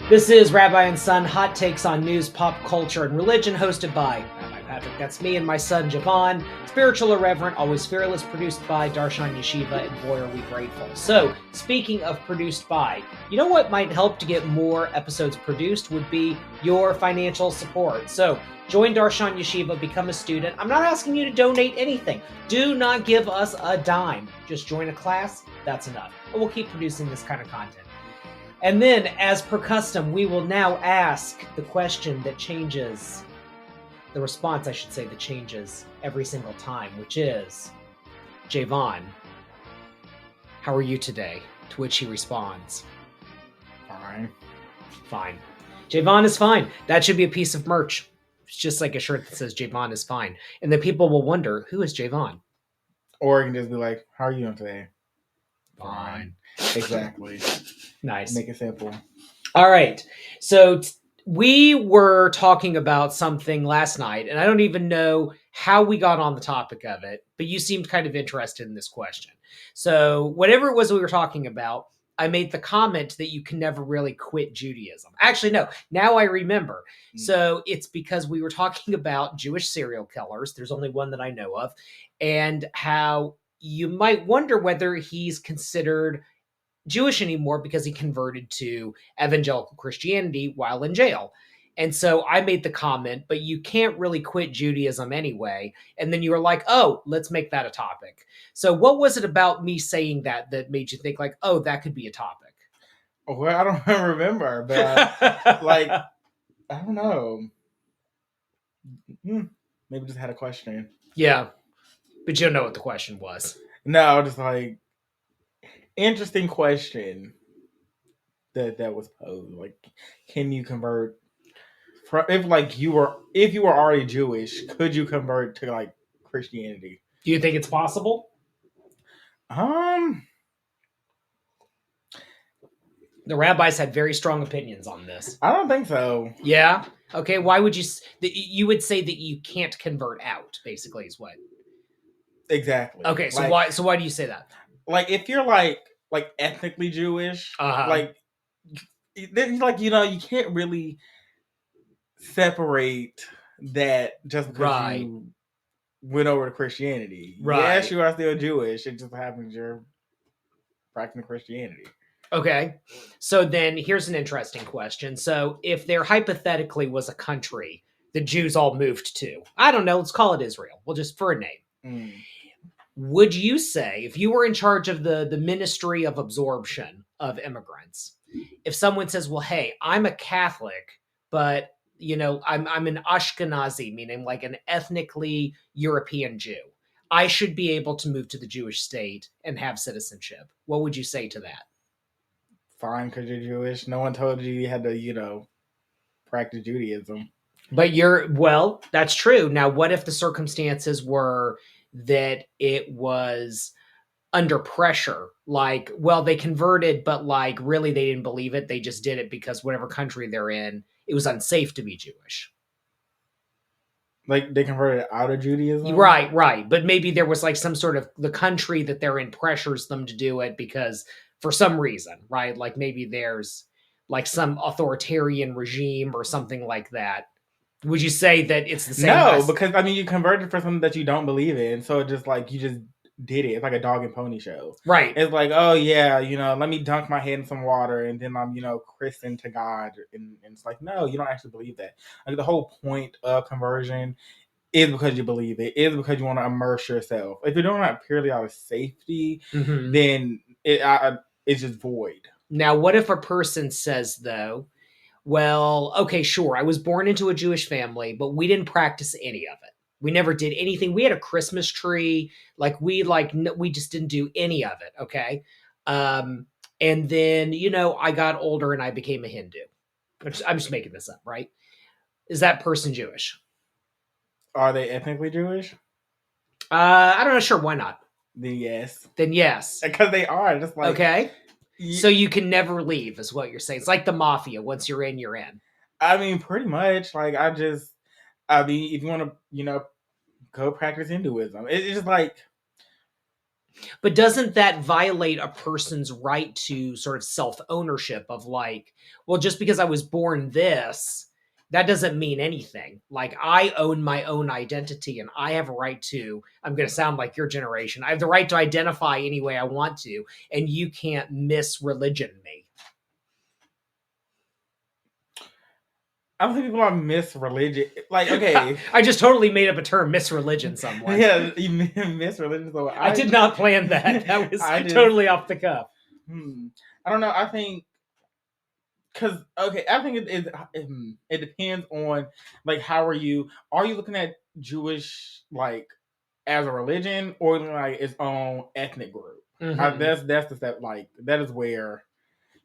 This is Rabbi Son, hot takes on news, pop culture, and religion, hosted by Rabbi Patrick. That's me and my son, Javon. Spiritual, irreverent, always fearless, produced by Darshan Yeshiva, and boy, are we grateful. So, speaking of produced by, you know what might help to get more episodes produced would be your financial support. So, join Darshan Yeshiva, become a student. I'm not asking you to donate anything. Do not give us a dime. Just join a class, that's enough. And we'll keep producing this kind of content. And then, as per custom, we will now ask the question that changes, the response, I should say, that changes every single time, which is, Javon, how are you today? To which he responds, Fine. Fine. Javon is fine. That should be a piece of merch. It's just like a shirt that says Javon is fine. And then people will wonder, who is Javon? Or you can just be like, how are you doing today? Fine. Exactly. Nice. Make it simple. All right. So we were talking about something last night, and I don't even know how we got on the topic of it, but you seemed kind of interested in this question. So whatever it was we were talking about, I made the comment that you can never really quit Judaism. Actually, no, now I remember. So it's because we were talking about Jewish serial killers. There's only one that I know of, and how you might wonder whether he's considered Jewish anymore because he converted to evangelical Christianity while in jail. And so I made the comment, but you can't really quit Judaism anyway. And then you were like, oh, let's make that a topic. So what was it about me saying that made you think like, oh, that could be a topic? Well, I don't remember, but like, I don't know. Maybe just had a question. Yeah, but you don't know what the question was. No, just like, interesting question that was posed. Like, can you convert if you were already Jewish, could you convert to like Christianity? Do you think it's possible? The rabbis had very strong opinions on this. I don't think so. Yeah? Okay, why would you would say that you can't convert out, basically, is what? Exactly. Okay, so why do you say that? Like, if you're like ethnically Jewish, like then you can't really separate that just because you went over to Christianity. Right. Yes, you are still Jewish. It just happens you're practicing Christianity. Okay. So then here's an interesting question. So if there hypothetically was a country the Jews all moved to, I don't know, let's call it Israel. We'll just for a name. Would you say, if you were in charge of the ministry of absorption of immigrants, if someone says, well, hey, I'm a Catholic, but I'm an Ashkenazi, meaning like an ethnically European Jew, I should be able to move to the Jewish state and have citizenship. What would you say to that? Fine, because you're Jewish. No one told you had to, practice Judaism. But that's true. Now, what if the circumstances were that it was under pressure? Like, well, they converted, but like really they didn't believe it. They just did it because whatever country they're in, it was unsafe to be Jewish. Like they converted out of Judaism? Right. But maybe there was like some sort of the country that they're in pressures them to do it because for some reason, right? Like maybe there's like some authoritarian regime or something like that. Would you say that it's the same? No, because you converted for something that you don't believe in, so just like you just did it. It's like a dog and pony show, right? It's like, oh yeah, let me dunk my head in some water and then I'm christened to God, and it's like, no, you don't actually believe that. Like the whole point of conversion is because you believe it. Is because you want to immerse yourself. If you're doing that purely out of safety, then it's just void. Now, what if a person says though, well, okay, sure, I was born into a Jewish family, but we didn't practice any of it. We never did anything. We had a Christmas tree. We just didn't do any of it. Okay. And then, I got older and I became a Hindu. I'm just making this up, right? Is that person Jewish? Are they ethnically Jewish? I don't know. Sure. Why not? Then yes. Because they are. Just like, okay. So you can never leave is what you're saying. It's like the mafia. Once you're in, you're in. Pretty much. Like, if you want to, go practice Hinduism, it's just like, But doesn't that violate a person's right to sort of self-ownership of like, well, just because I was born this, that doesn't mean anything. Like I own my own identity and I have a right to, I'm going to sound like your generation, I have the right to identify any way I want to, and you can't misreligion me. I don't think people are misreligion. Like, okay. I just totally made up a term, misreligion someone. Yeah, you misreligion. So I did not plan that. That was totally off the cuff. I don't know. I think because I think it depends on like how are you looking at Jewish like as a religion or like its own ethnic group. That's the step. Like that is where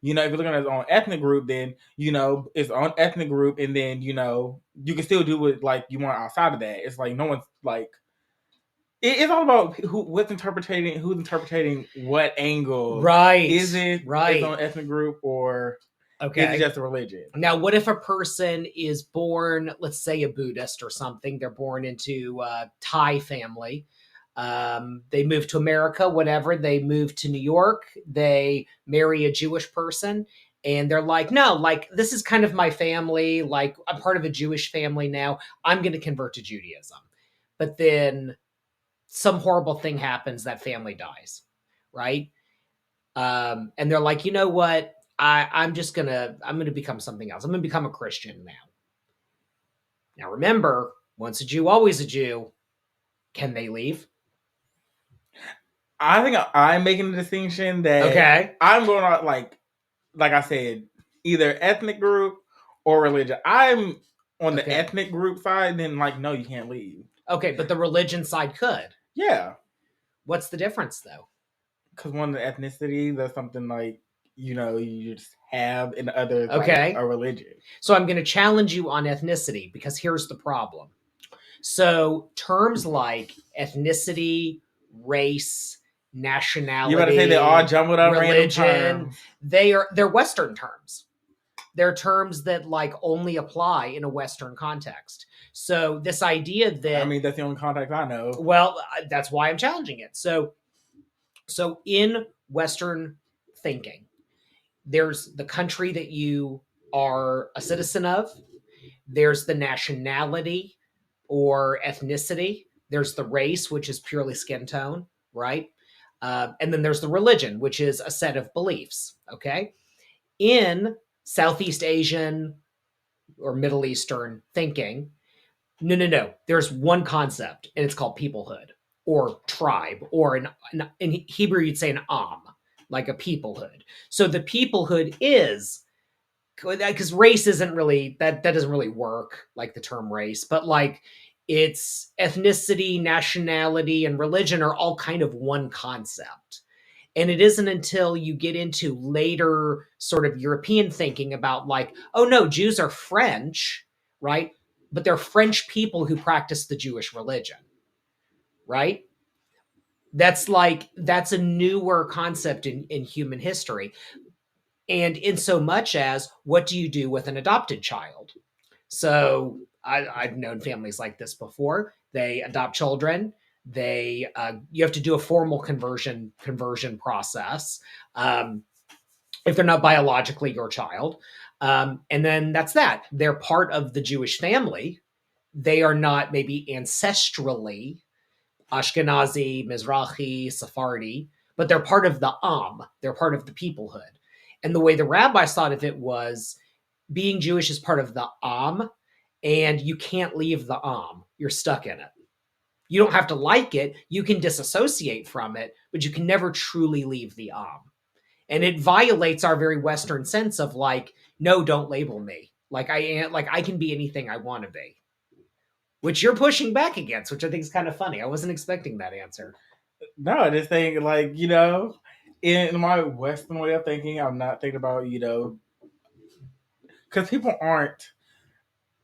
if you're looking at its own ethnic group, then its own ethnic group, and then you can still do what like you want outside of that. It's like no one's like. It's all about who's interpreting what angle. Right. Is it right. its own ethnic group or is it just a religion? Now, what if a person is born, let's say a Buddhist or something, they're born into a Thai family. They move to America, whatever. They move to New York. They marry a Jewish person. And they're like, no, like, this is kind of my family. Like, I'm part of a Jewish family now. I'm going to convert to Judaism. But then some horrible thing happens, that family dies, right? And they're like, you know what? I'm going to become something else. I'm going to become a Christian now. Now, remember, once a Jew, always a Jew. Can they leave? I think I'm making the distinction that I'm going on like I said, either ethnic group or religion. I'm on the ethnic group side, then like, no, you can't leave. Okay, but the religion side could. Yeah. What's the difference though? Because one, the ethnicity, that's something like, you just have in other like, a religion. So I'm going to challenge you on ethnicity because here's the problem. So terms like ethnicity, race, nationality, you better say they all jumbled up religion, random terms. They're Western terms. They're terms that like only apply in a Western context. So this idea that that's the only context I know. Well, that's why I'm challenging it. So in Western thinking, there's the country that you are a citizen of. There's the nationality or ethnicity. There's the race, which is purely skin tone, right? And then there's the religion, which is a set of beliefs, okay? In Southeast Asian or Middle Eastern thinking, no. There's one concept, and it's called peoplehood or tribe, or in Hebrew, you'd say an am, like a peoplehood. So the peoplehood is, because race isn't really, that doesn't really work, like the term race, but like it's ethnicity, nationality, and religion are all kind of one concept. And it isn't until you get into later sort of European thinking about like, oh no, Jews are French, right? But they're French people who practice the Jewish religion, right? That's a newer concept in human history. And in so much as, what do you do with an adopted child? So I've known families like this before. They adopt children. You have to do a formal conversion process if they're not biologically your child. And then that's that. They're part of the Jewish family. They are not maybe ancestrally Ashkenazi, Mizrahi, Sephardi, but they're part of the Am. They're part of the peoplehood. And the way the rabbis thought of it was being Jewish is part of the Am, and you can't leave the Am. You're stuck in it. You don't have to like it. You can disassociate from it, but you can never truly leave the Am. And it violates our very Western sense of like, no, don't label me. I can be anything I want to be. Which you're pushing back against, which I think is kind of funny. I wasn't expecting that answer. No, I just think like, in my Western way of thinking, I'm not thinking about, because people aren't,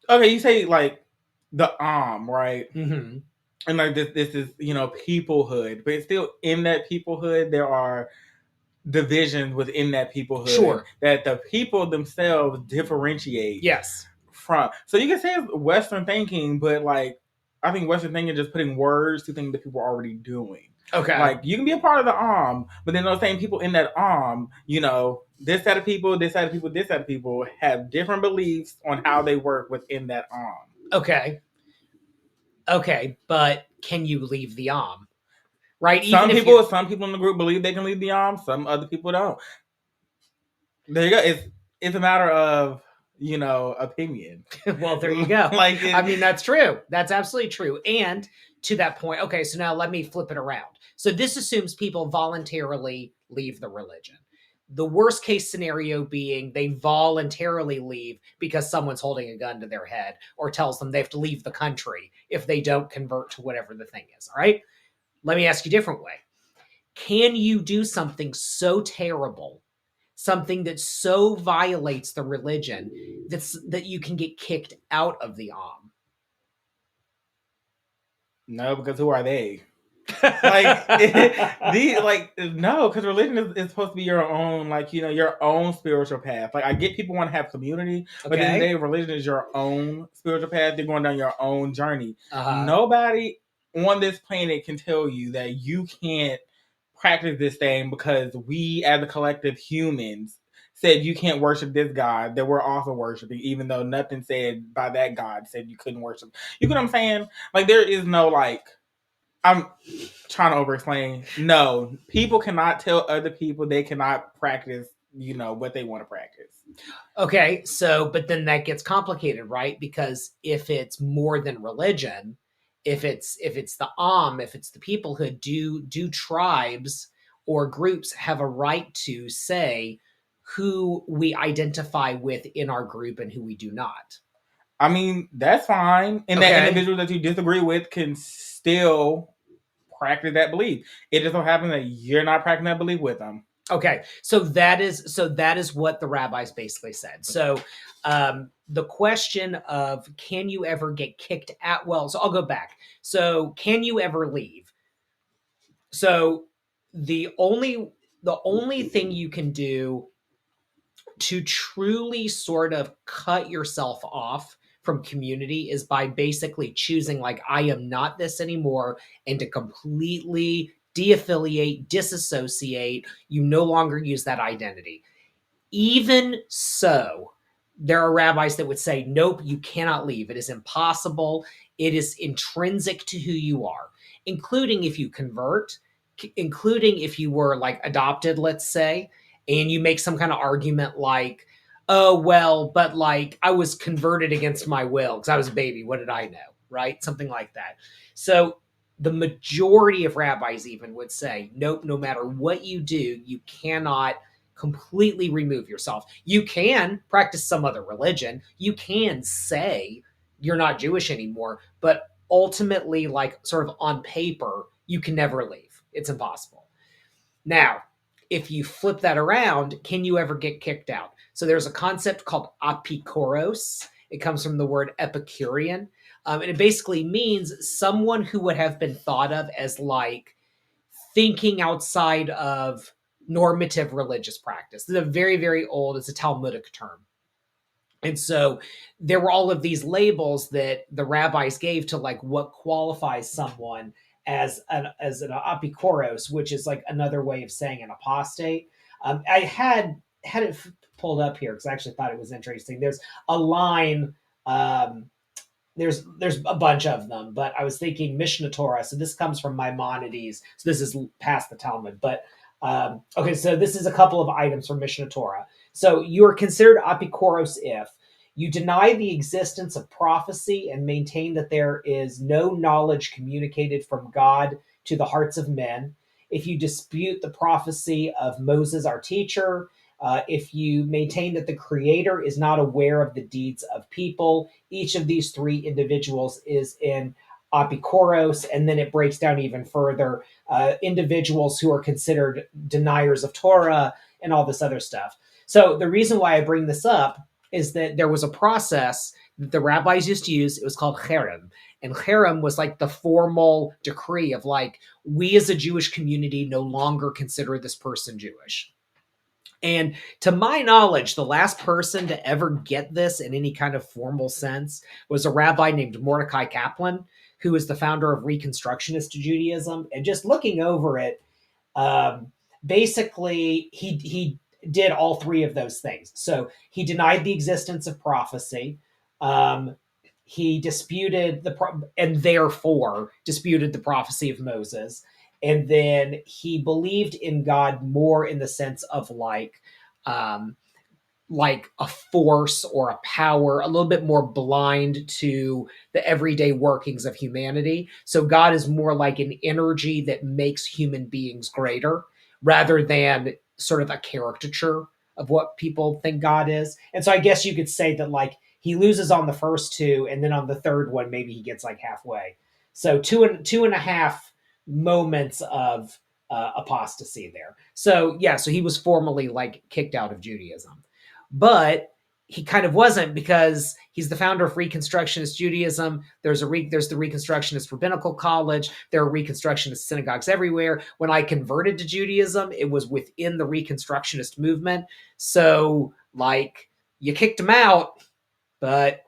okay, you say like the right? Mm-hmm. And like this is, peoplehood, but it's still in that peoplehood, there are divisions within that peoplehood. Sure. That the people themselves differentiate. Yes. From. So you can say it's Western thinking, but like, I think Western thinking is just putting words to things that people are already doing. Okay. Like, you can be a part of the but then those same people in that this set of people, this set of people, this set of people have different beliefs on how they work within that Okay. Okay, but can you leave the right? Some people in the group believe they can leave the some other people don't. There you go. It's a matter of opinion. Well, there you go. Like, I mean, that's true. That's absolutely true. And to that point, okay, so now let me flip it around. So this assumes people voluntarily leave the religion. The worst case scenario being they voluntarily leave because someone's holding a gun to their head or tells them they have to leave the country if they don't convert to whatever the thing is. All right. Let me ask you a different way. Can you do something so terrible, something that so violates the religion that you can get kicked out of the No, because who are they? No, because religion is supposed to be your own, your own spiritual path. Like, I get people want to have community, but then the day religion is your own spiritual path. You're going down your own journey. Nobody on this planet can tell you that you can't practice this thing because we, as a collective humans, said you can't worship this God that we're also worshiping, even though nothing said by that God said you couldn't worship. You know what I'm saying? Like, there is no I'm trying to over-explain. No, people cannot tell other people they cannot practice, what they want to practice. Okay, so, but then that gets complicated, right? Because if it's more than religion, if it's the if it's the peoplehood, do tribes or groups have a right to say who we identify with in our group and who we do not? I mean, that's fine. And that individual that you disagree with can still practice that belief. It just so happens that you're not practicing that belief with them. Okay, so that is what the rabbis basically said. So the question of can you ever get kicked out? Well, so I'll go back. So can you ever leave? So the only thing you can do to truly sort of cut yourself off from community is by basically choosing, like, I am not this anymore, and to completely de-affiliate, disassociate. You no longer use that identity. Even so, there are rabbis that would say, nope, you cannot leave. It is impossible. It is intrinsic to who you are, including if you convert, including if you were like adopted, let's say, and you make some kind of argument like, oh, well, but like I was converted against my will because I was a baby. What did I know? Right? Something like that. So the majority of rabbis even would say, nope, no matter what you do, you cannot completely remove yourself. You can practice some other religion. You can say you're not Jewish anymore, but ultimately, like sort of on paper, you can never leave. It's impossible. Now, if you flip that around, can you ever get kicked out? So there's a concept called Apikoros. It comes from the word Epicurean. And it basically means someone who would have been thought of as like thinking outside of normative religious practice. This is a very, very old, it's a Talmudic term. And so there were all of these labels that the rabbis gave to like what qualifies someone as an apikoros, which is like another way of saying an apostate. I had it pulled up here because I actually thought it was interesting. There's a line, there's a bunch of them, but I was thinking Mishnah Torah. So this comes from Maimonides. So this is past the Talmud, but okay. So this is a couple of items from Mishnah Torah. So you are considered apikoros if you deny the existence of prophecy and maintain that there is no knowledge communicated from God to the hearts of men. If you dispute the prophecy of Moses, our teacher, if you maintain that the Creator is not aware of the deeds of people, each of these three individuals is in Apikoros, and then it breaks down even further. Individuals who are considered deniers of Torah and all this other stuff. So the reason why I bring this up is that there was a process that the rabbis used to use. It was called Cherem. And Cherem was like the formal decree of like, we as a Jewish community no longer consider this person Jewish. And to my knowledge, the last person to ever get this in any kind of formal sense was a rabbi named Mordecai Kaplan, who is the founder of Reconstructionist Judaism. And just looking over it, basically he did all three of those things. So he denied the existence of prophecy. He disputed and therefore disputed the prophecy of Moses. And then he believed in God more in the sense of like a force or a power, a little bit more blind to the everyday workings of humanity. So God is more like an energy that makes human beings greater rather than sort of a caricature of what people think God is. And so I guess you could say that like he loses on the first two, and then on the third one, maybe he gets like halfway. So two and a half moments of apostasy there. So yeah, so he was formally like kicked out of Judaism. But he kind of wasn't, because he's the founder of Reconstructionist Judaism. There's the Reconstructionist Rabbinical College. There are Reconstructionist synagogues everywhere. When I converted to Judaism, it was within the Reconstructionist movement. So, like, you kicked him out, but,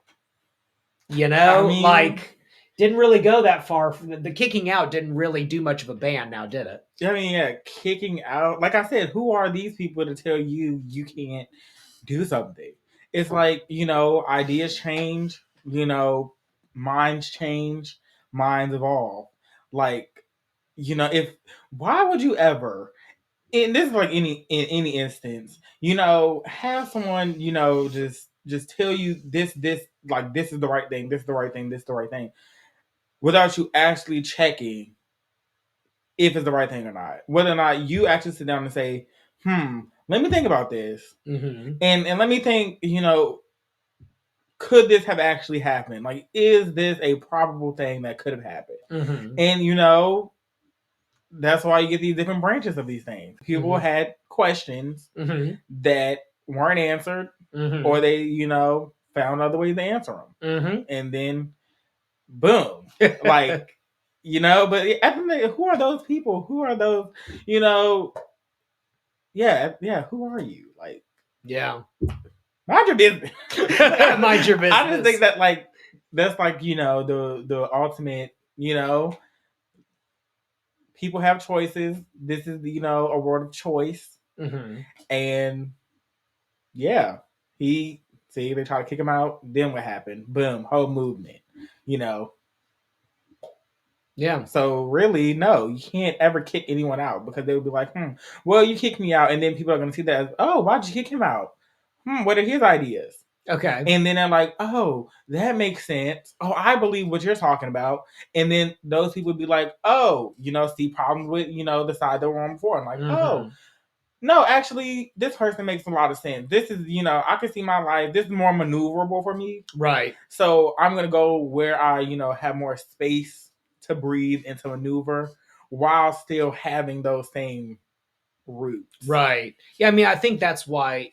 didn't really go that far. The kicking out didn't really do much of a ban now, did it? I mean, yeah, kicking out. Like I said, who are these people to tell you can't do something? It's like, ideas change, minds change, minds evolve. Like, why would you ever, and this is like in any instance, have someone, just tell you this like this is the right thing, this is the right thing, this is the right thing, without you actually checking if it's the right thing or not. Whether or not you actually sit down and say, let me think about this. Mm-hmm. And let me think, could this have actually happened? Like, is this a probable thing that could have happened? Mm-hmm. And, that's why you get these different branches of these things. People Mm-hmm. had questions Mm-hmm. that weren't answered, Mm-hmm. or they, found other ways to answer them. Mm-hmm. And then, boom. Like, but at the end, who are those people? Who are those, yeah, who are you? Like, yeah. Mind your business. Mind your business. I just think that that's the ultimate, people have choices. This is a world of choice. Mm-hmm. And yeah, they try to kick him out. Then what happened? Boom, whole movement. Yeah. So really, no, you can't ever kick anyone out, because they would be like, well, you kicked me out, and then people are going to see that as, oh, why'd you kick him out? What are his ideas? Okay. And then they're like, oh, that makes sense. Oh, I believe what you're talking about. And then those people would be like, oh, see problems with, the side that we're on before. I'm like, oh, no, actually, this person makes a lot of sense. This is, I can see my life. This is more maneuverable for me. Right. So I'm going to go where I, have more space to breathe and to maneuver while still having those same roots. Right. Yeah, I mean, I think that's why,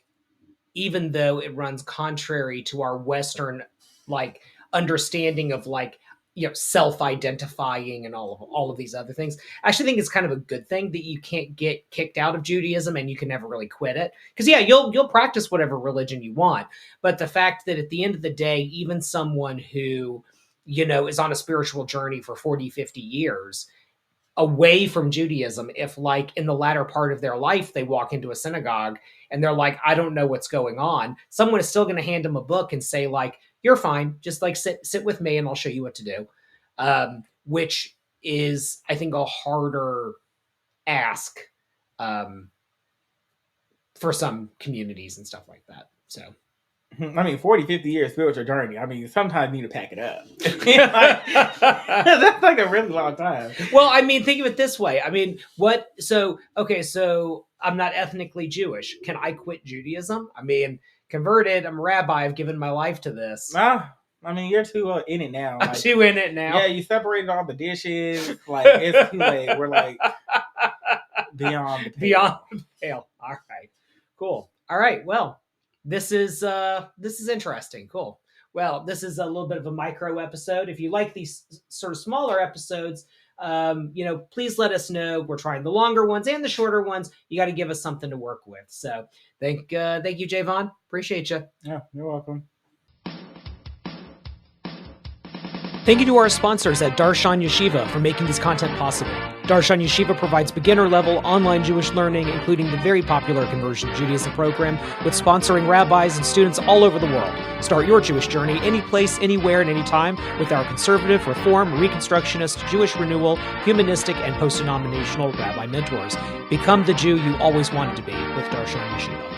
even though it runs contrary to our Western understanding of self-identifying and all of these other things, I actually think it's kind of a good thing that you can't get kicked out of Judaism and you can never really quit it. Because yeah, you'll practice whatever religion you want, but the fact that at the end of the day, even someone who is on a spiritual journey for 40, 50 years away from Judaism, if in the latter part of their life they walk into a synagogue and they're like, I don't know what's going on, someone is still going to hand them a book and say you're fine, just sit with me and I'll show you what to do, which is, I think, a harder ask for some communities and stuff like that. So I mean, 40, 50 years spiritual journey. I mean, sometimes you need to pack it up. That's a really long time. Well, I mean, think of it this way. I mean, so I'm not ethnically Jewish. Can I quit Judaism? I mean, converted, I'm a rabbi, I've given my life to this. I mean, you're too in it now. I'm too in it now. Yeah, you separated all the dishes. It's too late. We're beyond the pale. Beyond the pale. All right. Cool. All right. Well, this is interesting. Cool. Well, this is a little bit of a micro episode. If you like these sort of smaller episodes, please let us know. We're trying the longer ones and the shorter ones. You got to give us something to work with. So thank you, Javon. Appreciate you. Yeah, you're welcome. Thank you to our sponsors at Darshan Yeshiva for making this content possible. Darshan Yeshiva provides beginner-level online Jewish learning, including the very popular Conversion to Judaism program, with sponsoring rabbis and students all over the world. Start your Jewish journey any place, anywhere, and anytime with our conservative, reform, Reconstructionist, Jewish renewal, humanistic, and post-denominational rabbi mentors. Become the Jew you always wanted to be with Darshan Yeshiva.